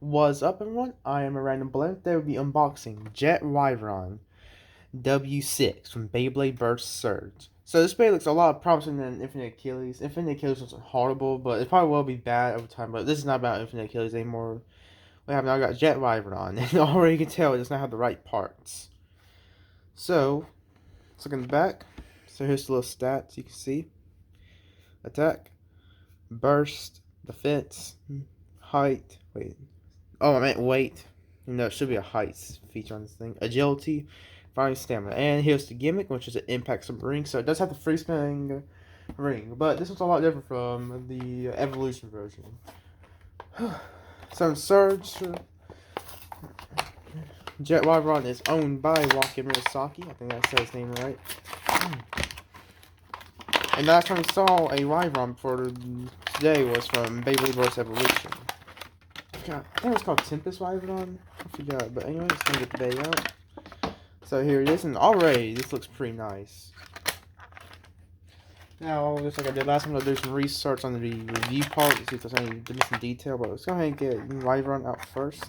What's up, everyone? I am a random blend. They will be unboxing Jet Wyvron W6 from Beyblade Burst Surge. So this Beyblade looks a lot promising than Infinite Achilles. Infinite Achilles was horrible, but it probably will be bad over time. But this is not about Infinite Achilles anymore. We have now got Jet Wyvron, and already you can tell it does not have the right parts. So let's look in the back. So here's the little stats you can see: attack, burst, defense, height. Wait. Oh, I meant weight. No, it should be a height feature on this thing. Agility, fighting stamina. And here's the gimmick, which is an impact ring. So it does have the free spinning ring. But this one's a lot different from the evolution version. So in Surge, Jet Wyvron is owned by Walker Murasaki. I think I said his name right. And the last time we saw a Wyvron before today was from Beyblade Burst Evolution. God, I think it was called Tempest Wyvron. I forgot, but anyway, it's gonna get the bay out. So here it is, and already this looks pretty nice. Now, just like I did last time, I'll do some research on the review part to see if there's any missing detail. But let's go ahead and get Wyvron out first.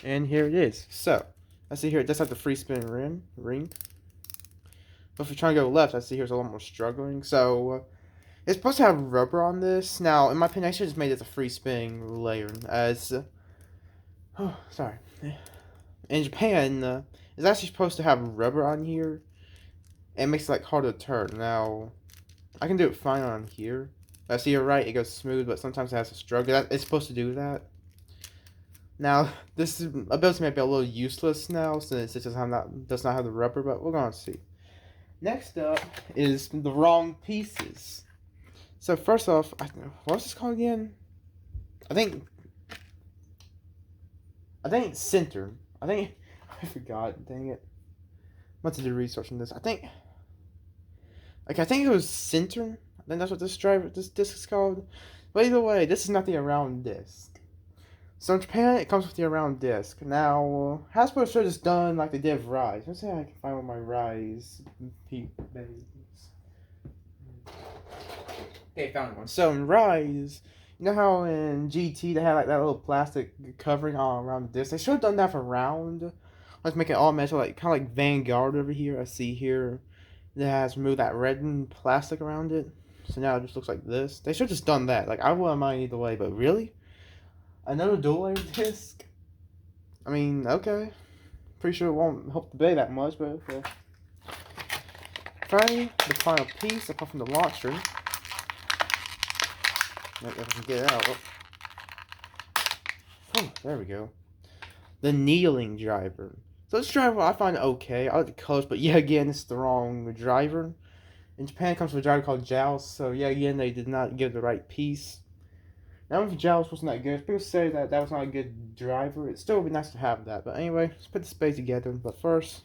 And here it is. So, I see here it does have the free spin ring. But if you're trying to go left, I see here's a lot more struggling. So. It's supposed to have rubber on this. Now, in my opinion, I should have just made it a free spinning layer. As, sorry. In Japan, it's actually supposed to have rubber on here. And it makes it like harder to turn. Now, I can do it fine on here. I see you're right, it goes smooth, but sometimes it has to struggle. It's supposed to do that. Now, this ability may be a little useless now since it does not have the rubber, but we're going to see. Next up is the wrong pieces. So first off, what's this called again? I think it's center. I forgot. Dang it! I'm about to do research on this. I think it was center. I think that's what this disc is called. But either way, this is not the around disc. So in Japan, it comes with the around disc. Now, Hasbro should have just done like they did with Rise. Let's see if I can find one of my Rise babies. Okay, found one. So in Rise, you know how in GT they had like that little plastic covering all around the disc? They should have done that for round. Let's make it all metal, like kind of like Vanguard over here. I see here that has removed that red plastic around it. So now it just looks like this. They should have just done that. Like I wouldn't mind either way, but really? Another dual layer disc? I mean, okay. Pretty sure it won't help the bay that much, but okay. Finally, the final piece, apart from the launcher. If I can get it out. Oh, there we go. The kneeling driver. So this driver, I find it okay. I like the colors, but yeah, again, it's the wrong driver. In Japan, it comes with a driver called Joust. So yeah, again, they did not give the right piece. Now, if Joust wasn't that good, people say that was not a good driver. It still would be nice to have that. But anyway, let's put the space together. But first,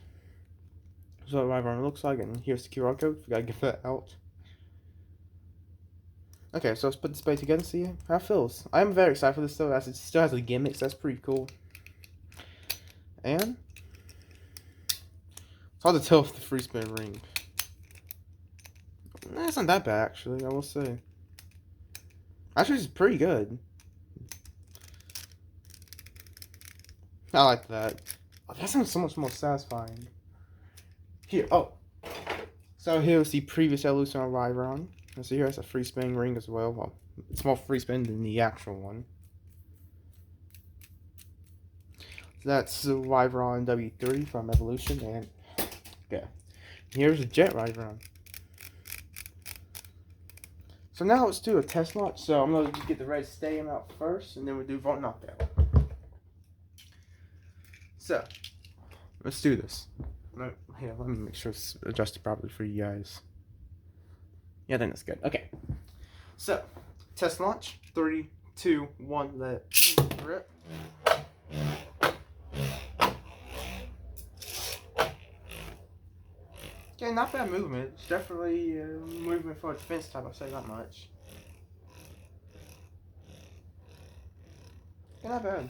here's what Wyvron looks like, and here's the QR code. We gotta get that out. Okay, so let's put the space together and see how it feels. I'm very excited for this though, as it still has the gimmicks. That's pretty cool. And it's hard to tell with the free spin ring. It's not that bad, actually, I will say. Actually, it's pretty good. I like that. Oh, that sounds so much more satisfying. Here, so here's the previous evolution of Wyvron. And so here has a free spinning ring as well. Well, it's more free spin than the actual one. So that's the Wyvron W3 from Evolution, and yeah, here's a Jet Wyvron. So now let's do a test launch. So I'm gonna get the red stadium out first, and then we'll do Vault Knockout. So let's do this. Here, let me make sure it's adjusted properly for you guys. Yeah, then that's good. Okay. So, test launch. 3, 2, 1, let rip. Okay, not bad movement. It's definitely movement for a defense type, I'll say that much. Yeah, not bad.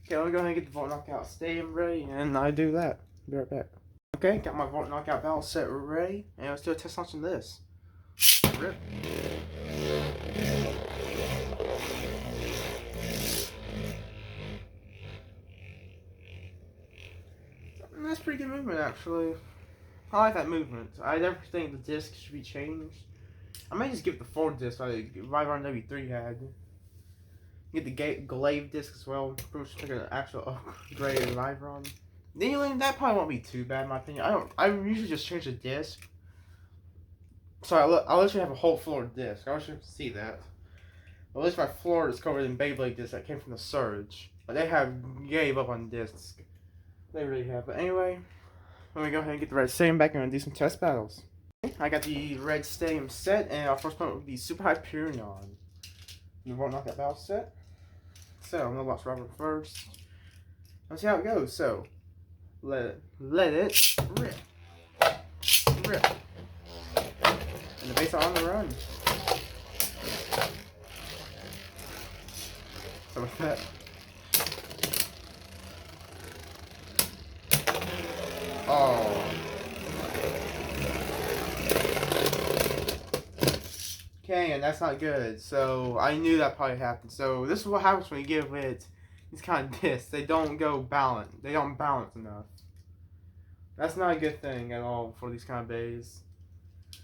Okay, let me go ahead and get the Vault Knockout stadium ready, and I do that. Be right back. Okay, got my Vault Knockout battle set ready, and let's do a test launch on this. Rip. pretty good movement, actually. I like that movement. I never think the disc should be changed. I might just give it the 4 disc like Wyvron W3 had. Get the glaive disc as well. Pretty much like an actual upgraded Wyvron. Kneeling, that probably won't be too bad in my opinion. I usually just change the disc. So I'll literally have a whole floor disc. I wish you could see that. At least my floor is covered in Beyblade discs that came from the Surge. But they gave up on discs. They really have. But anyway, let me go ahead and get the red stadium back and do some test battles. I got the red stadium set, and our first opponent will be Super Hyperion. You won't knock that battle set. So I'm gonna watch Robert first. Let's see how it goes. So let it rip. Rip. And the base are on the run. So with that. Oh. Okay, and that's not good. So I knew that probably happened. So this is what happens when you give it these kind of discs. They don't go balance. They don't balance enough. That's not a good thing at all for these kind of bays.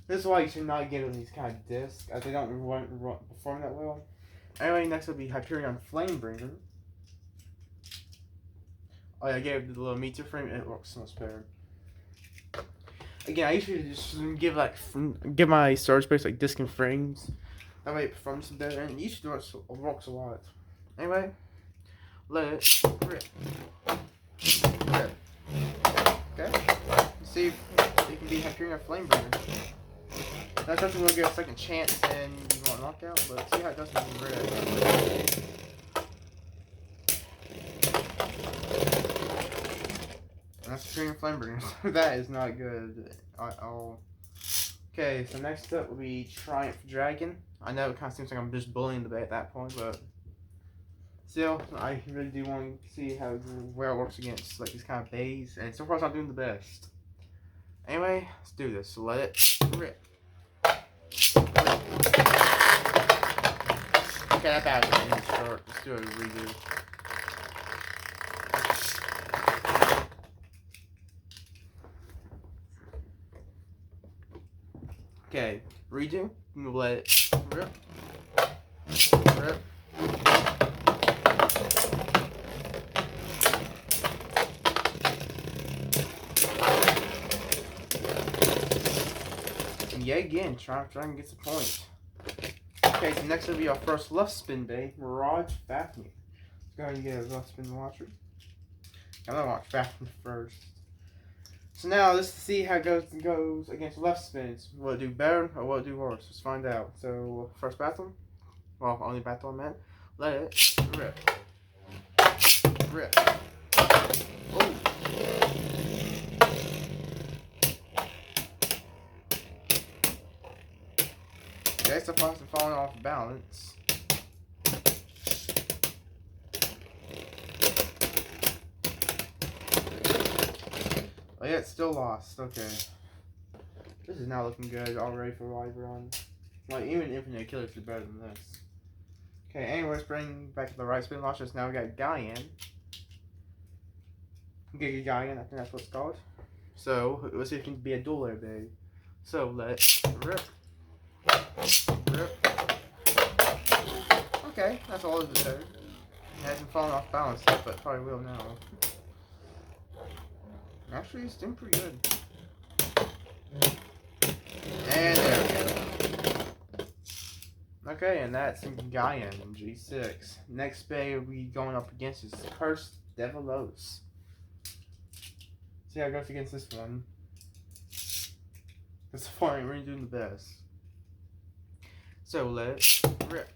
This is why you should not give them these kind of discs, as they don't perform that well. Anyway, next will be Hyperion Flamebringer. Oh yeah, I gave it the little meter frame. It works so much better. Again, I usually just give my Surge base like disc and frames. That way it performs better, and usually works a lot. Anyway, let it rip. Rip. Okay. Let's see if it can be Hyperion Flamebringer. That's something we'll get a second chance and you won't knock out, but see how it does with red. That's Hyperion Flamebringer. That is not good at all. Okay, so next up will be Triumph Dragon. I know it kind of seems like I'm just bullying the bay at that point, but still, I really do want to see where it works against like these kind of bays, and so far it's not doing the best. Anyway, let's do this. So let it rip. Okay, that battle is short. Let's do a redo. Okay, redo. Let it rip. Rip. And yet again, try and get the point. Okay, so next will be our first left spin bay, Mirage Fafnir. Let's go ahead and get a left spin watcher. I'm gonna watch Fafnir first. So now let's see how it goes against left spins. Will it do better or will it do worse? Let's find out. So first battle, well, only battle I meant. Let it rip, rip. Oh. Okay, so far it's falling off balance. Oh yeah, it's still lost. Okay. This is now looking good already for Wyvron. Like, even Infinite Killers is better than this. Okay, anyways, bring back to the right spin launchers. Now we got Gaian. Giga Gaian, I think that's what it's called. So, let's see if it can be a dual air bay. So, let's rip. Rip. Okay, that's all of it there. It hasn't fallen off balance yet, but probably will now. Actually, it's doing pretty good. And there we go. Okay, and that's Gaian in G6. Next bay we going up against is Cursed Devilos. See how it goes against this one. This far ain't really doing the best. So let's rip.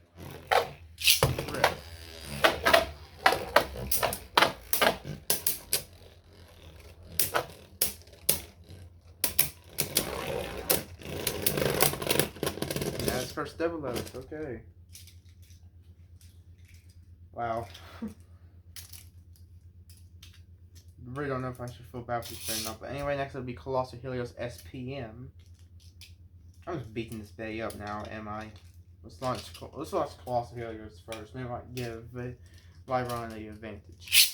Rip. First Devilos, okay. Wow. Really don't know if I should feel bad for this or not, but anyway, next will be Colossal Helios SPM. I'm just beating this bay up now, am I? Let's launch Colossal Helios first. Maybe I might give Wyvron the advantage.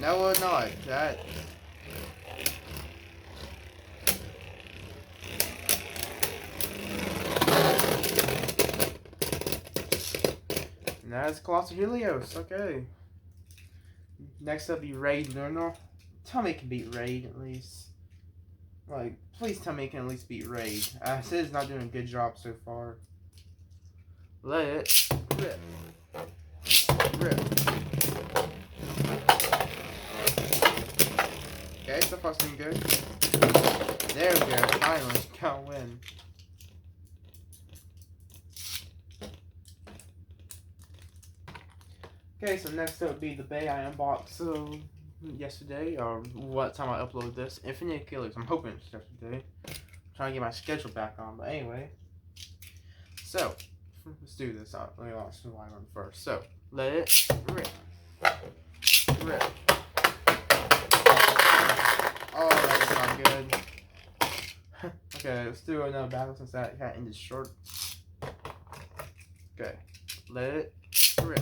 No, we're not. That. And that's Colossal Helios. Okay. Next up be Raid Lunar. Tell me it can beat Raid at least. Like, please tell me it can at least beat Raid. Sid's not doing a good job so far. Let it rip. Rip. Okay, so far it's doing good. There we go, finally, got a win. Okay, so next up would be the Bay I unboxed yesterday, or what time I uploaded this. Infinite Killers, I'm hoping it's yesterday. I'm trying to get my schedule back on, but anyway. So, let's do this. Let me launch the Wyvron first. So, let it rip. Rip. Oh, that's not good. Okay, let's do another battle since that got ended short. Okay, let it rip.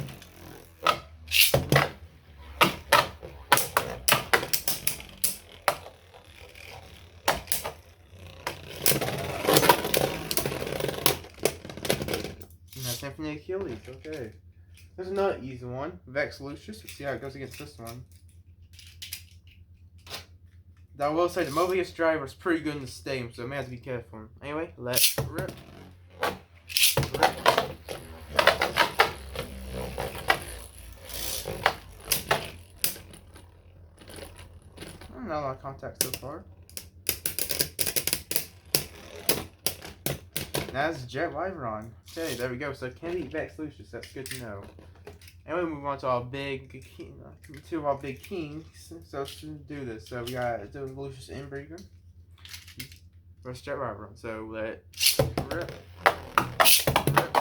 And that's Infinite Achilles, okay. There's another easy one, Vex Lucius. Let's see how it goes against this one. I will say the Mobius driver is pretty good in the stadium, so I may have to be careful. Anyway, let's rip. Rip. Not a lot of contact so far. That's Jet Wyvron. Okay, there we go. So can beat Vex Lucius. That's good to know. And we move on to our big, two of our big kings. So let's do this. So we got Lucius Inbreaker versus Jet Wyvron. So let's rip. Rip.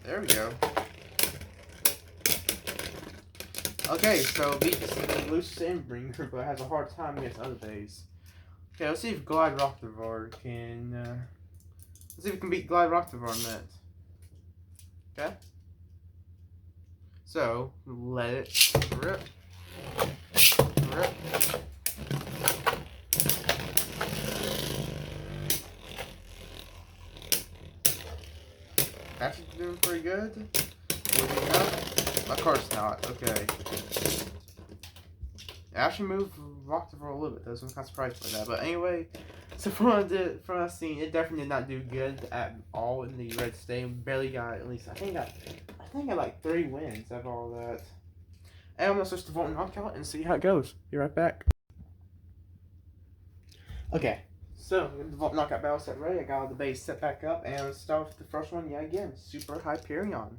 There we go. Okay, so beats Lucius Inbreaker, but has a hard time against other days. Okay, let's see if Glide Rocktavor can. Let's see if we can beat Glide Rocktavor in that. Okay. So let it rip. Rip. Actually doing pretty good. Of course not. Okay. I actually moved Rocktavor a little bit though, so I'm kind of surprised by that. But anyway, so from what I've seen, it definitely did not do good at all in the red state. Barely got at least I think I got like 3 wins out of all that. And I'm gonna switch to Volt Knockout and see how it goes. Be right back. Okay, so the Volt Knockout battle set ready. I got all the base set back up, and let's start with the first one yet again. Super Hyperion.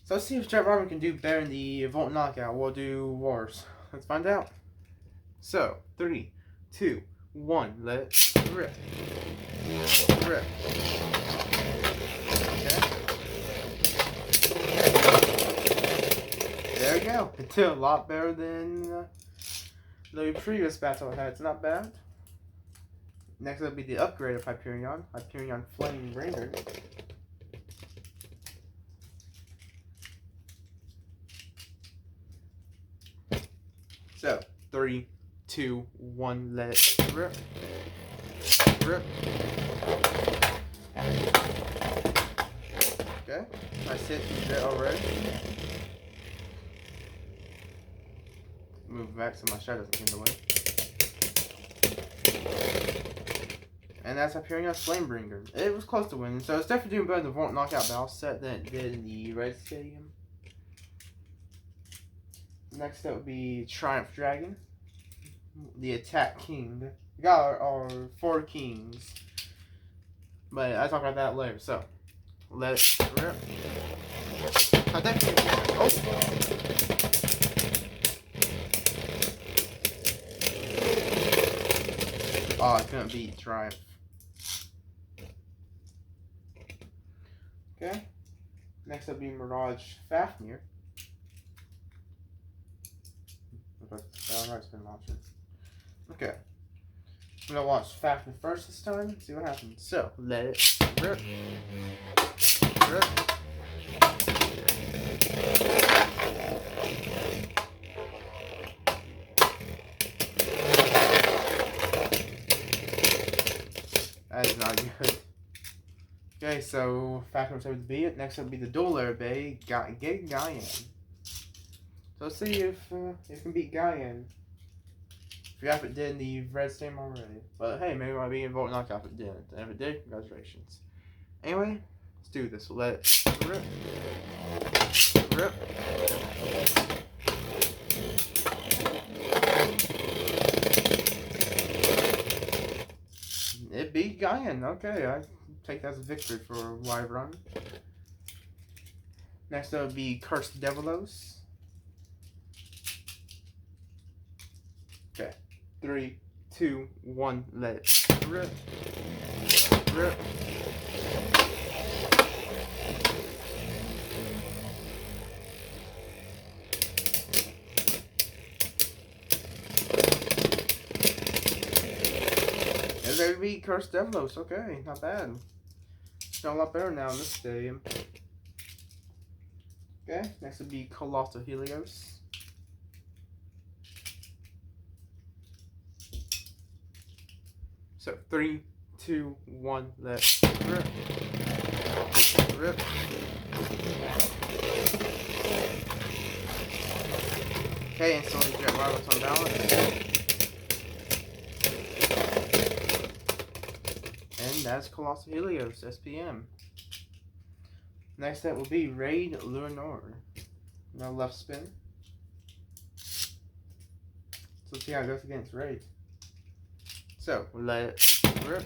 So let's see if Jet Wyvron can do better in the Volt Knockout. We'll do Wars. Let's find out. So, 3, 2, 1, let's rip. Rip. Okay. There we go. It did a lot better than the previous battle I had. It's not bad. Next will be the upgrade of Hyperion. Hyperion Flame Bringer. So, 3, 2, 1, let it rip. Rip. Okay, nice hit from Jet already. Move back so my shot doesn't get in the way. And that's Hyperion Flamebringer. It was close to winning, so it's definitely doing better in the Volt Knockout battle set than it did in the Red Stadium. Next up would be Triumph Dragon, the Attack King. We got our 4 kings, but I'll talk about that later. So, let it rip. I definitely. Oh, I couldn't beat Triumph. Okay. Next up would be Mirage Fafnir. It's been launching. Okay. I'm gonna watch Faction first this time, see what happens. So, let it rip. Rip. That is not good. Okay, so Faction was able to beat it. Next up will be the Dueler Bay, Gaian. So let's see if it can beat Gaian. Forgot if it did in the red stem already. But hey, maybe it might be involved knockout if it didn't. And if it did, congratulations. Anyway, let's do this. We'll let it rip. Rip. It beat Gaian. Okay, I take that as a victory for Wyvron. Next up would be Cursed Devilos. Okay. 3, 2, 1, let it rip. Rip. And there we Cursed Devilos. Okay, not bad. Done a lot better now in this stadium. Okay, next would be Colossal Helios. So 3, 2, 1, let rip. Rip. Okay, instantly Jet Wyvron's unbalanced. And that's Colossal Helios, SPM. Next up will be Raid Lunar. No left spin. So let's see how it goes against Raid. So, we'll let it rip.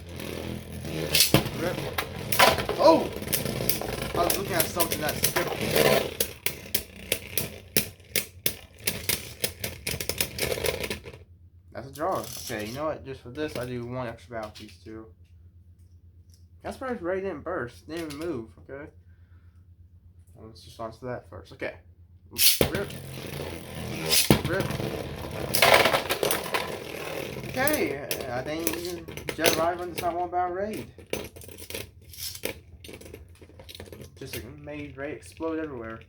Rip. Oh! I was looking at something that's scripted. That's a draw. Okay, you know what? Just for this, I do one extra battle piece too. That's why Ray didn't burst. Didn't even move, okay? Well, let's just answer that first. Okay. Rip. Rip. Okay, I think Jet Wyvron does not want about Raid. Just made Raid explode everywhere.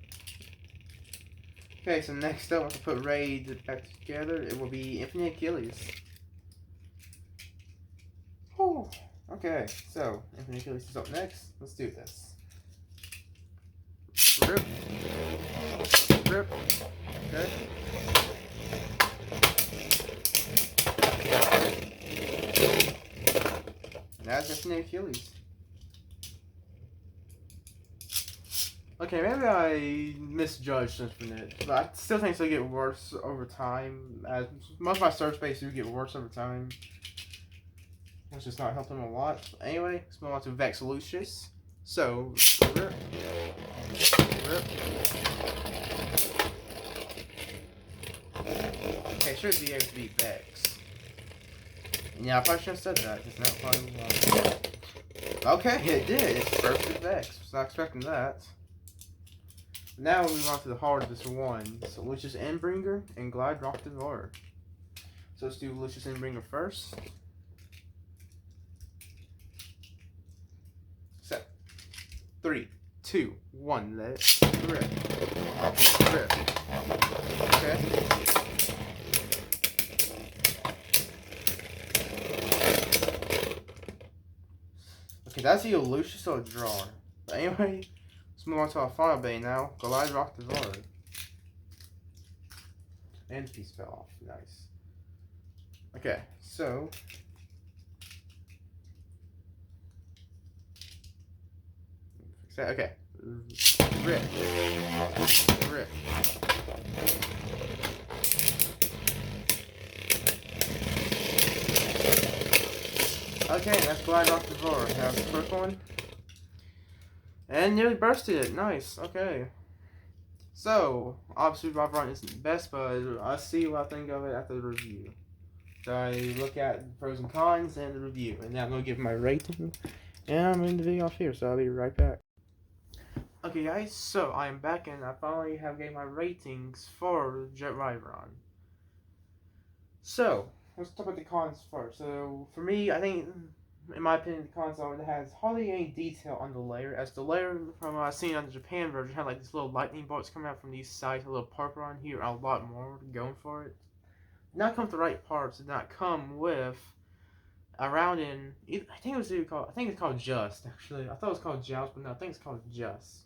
Okay, so next up, once I put Raid back together, it will be Infinite Achilles. Oh, okay, so Infinite Achilles is up next. Let's do this. Rip. Rip. Okay. That's Infinite Achilles. Okay, maybe I misjudged Infinite, but I still think it'll get worse over time. As most of my search space do get worse over time. It's just not helping a lot. But anyway, let's move on to Vex Lucius. So, rip. Rip. Okay, should be able to beat Vex. Yeah, I probably should have said that, because now probably won't. Okay, it did. It's perfect Vex. Was not expecting that. Now we move on to the hardest one. So Lucius Endbringer and Glide Rock Devourer. So let's do Lucius Endbringer first. Set. 3, 2, 1, let it rip. Rip. Okay. Okay, that's either Lucius or a draw. But anyway, let's move on to our final bay now. Glide Rock Devourer. And piece fell off. Nice. Okay, so fix that. Okay. Rip. Rip. Okay, that's Glide Rock Devourer. Now the quick one. And nearly bursted it. Nice. Okay. So, obviously Wyvron isn't the best, but I'll see what I think of it after the review. So I look at the pros and cons and the review. And now I'm going to give my rating. And I'm in the video off here, so I'll be right back. Okay guys, so I am back and I finally have gave my ratings for Jet Wyvron. So, let's talk about the cons first. So for me, I think, in my opinion, the cons are it has hardly any detail on the layer. As the layer from what I've seen on the Japan version had like these little lightning bolts coming out from these sides, a little purple on here, and a lot more going for it. Not come with the right parts. Did not come with around in. I think it was called. I think it's called Just actually. I thought it was called Joust, but no, I think it's called Just.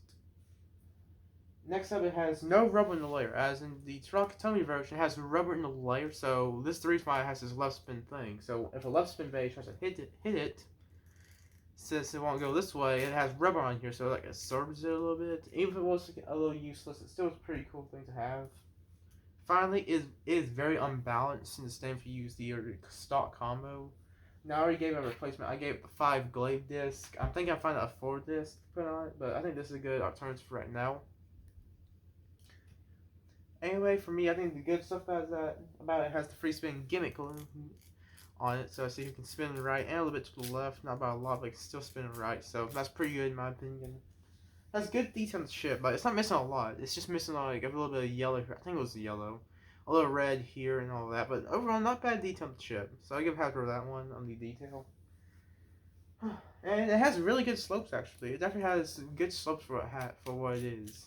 Next up, it has no rubber in the layer, as in the Tarakatomi version, it has rubber in the layer, so this is the reason why it has this left spin thing. So if a left spin base tries to hit it, since it won't go this way, it has rubber on here, so like it absorbs it a little bit. Even if it was a little useless, it still is a pretty cool thing to have. Finally, it is very unbalanced in the stand if you use the stock combo. Now I already gave it a replacement. I gave it a 5 glaive disc. I'm thinking I find a 4 disc to put on it, but I think this is a good alternative for right now. Anyway, for me, I think the good stuff about it has the free spin gimmick on it, so I see you can spin right and a little bit to the left, not by a lot, but it's still spinning right, so that's pretty good in my opinion. Has good detail on the ship, but it's not missing a lot. It's just missing like a little bit of yellow here. I think it was the yellow, a little red here and all that, but overall not bad detail on the ship. So I give Hasbro that one on the detail. And it has really good slopes actually. It definitely has good slopes for what it is.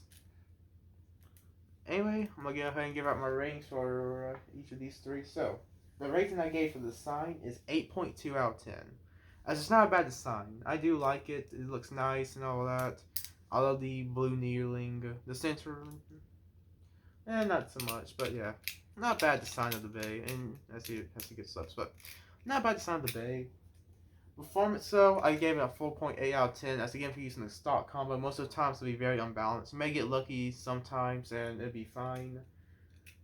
Anyway, I'm gonna go ahead and give out my ratings for each of these three. So, the rating I gave for the design is 8.2 out of 10. As it's not a bad design. I do like it. It looks nice and all that. I love the blue knurling. The center, not so much, but yeah. Not bad design of the bay, and as it has to get slopes, but not bad design of the bay. Performance though, I gave it a 4.8 out of 10. As again, for using the stock combo, most of the times it'll be very unbalanced. You may get lucky sometimes, and it'll be fine.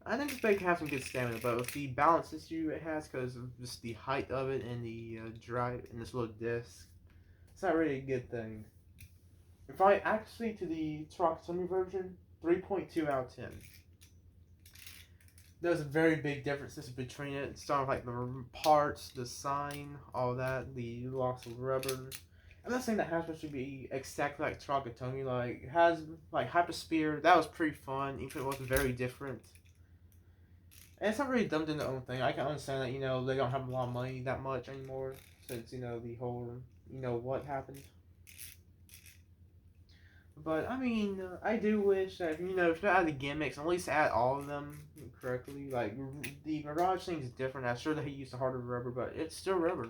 I think this bag can have some good stamina, but with the balance issue it has, because of just the height of it and the drive and this little disc, it's not really a good thing. If I actually to the Tarakatomi version, 3.2 out of 10. There's a very big differences between it. Starting with like the parts, the sign, all that, the loss of rubber. I'm not saying that Hasbro should be exactly like Tarakatomi. Like has like Hyper Spear, that was pretty fun, even if it wasn't very different. And it's not really dumbed in their own thing. I can understand that, they don't have a lot of money that much anymore since, the whole, what happened. But, I mean, I do wish that, if you add the gimmicks, at least add all of them correctly. Like, the Mirage thing is different. I'm sure that he used a harder rubber, but it's still rubber.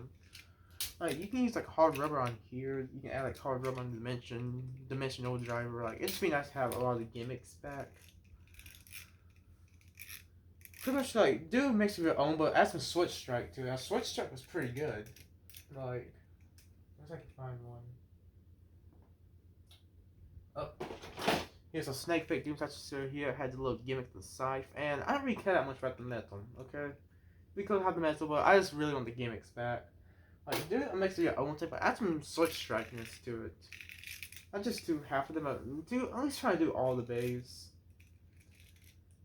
Like, you can use, like, hard rubber on here. You can add, like, hard rubber on dimensional driver. Like, it'd just be nice to have a lot of the gimmicks back. Pretty much, like, do a mix of your own, but add some Switch Strike, too. Now, Switch Strike was pretty good. Like, where's I can find one? Oh, here's a snake pick Doom Toucher here. It had the little gimmick to the scythe, and I don't really care that much about the metal, okay? We could have the metal, but I just really want the gimmicks back. Like, do a mix of your own type, but add some switch strikiness to it. Not just do half of them, but at least try to do all the bays.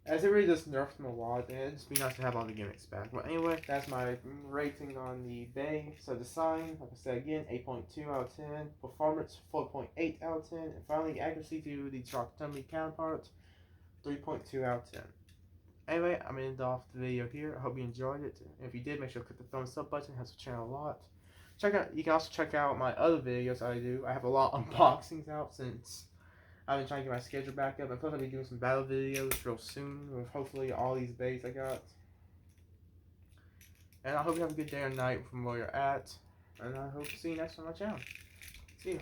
As it really does nerf them a lot, and it'd just be nice to have all the gimmicks back. But anyway, that's my rating on the bay. So design, like I said again, 8.2 out of 10. Performance, 4.8 out of 10. And finally, accuracy to the Tarakatomi counterpart, 3.2 out of 10. Anyway, I'm going to end off the video here. I hope you enjoyed it. And if you did, make sure to click the thumbs up button. It helps the channel a lot. You can also check out my other videos I do. I have a lot of unboxings out since I've been trying to get my schedule back up, and plus I'll be doing some battle videos real soon with hopefully all these bays I got. And I hope you have a good day or night from where you're at, and I hope to see you next on my channel. See you.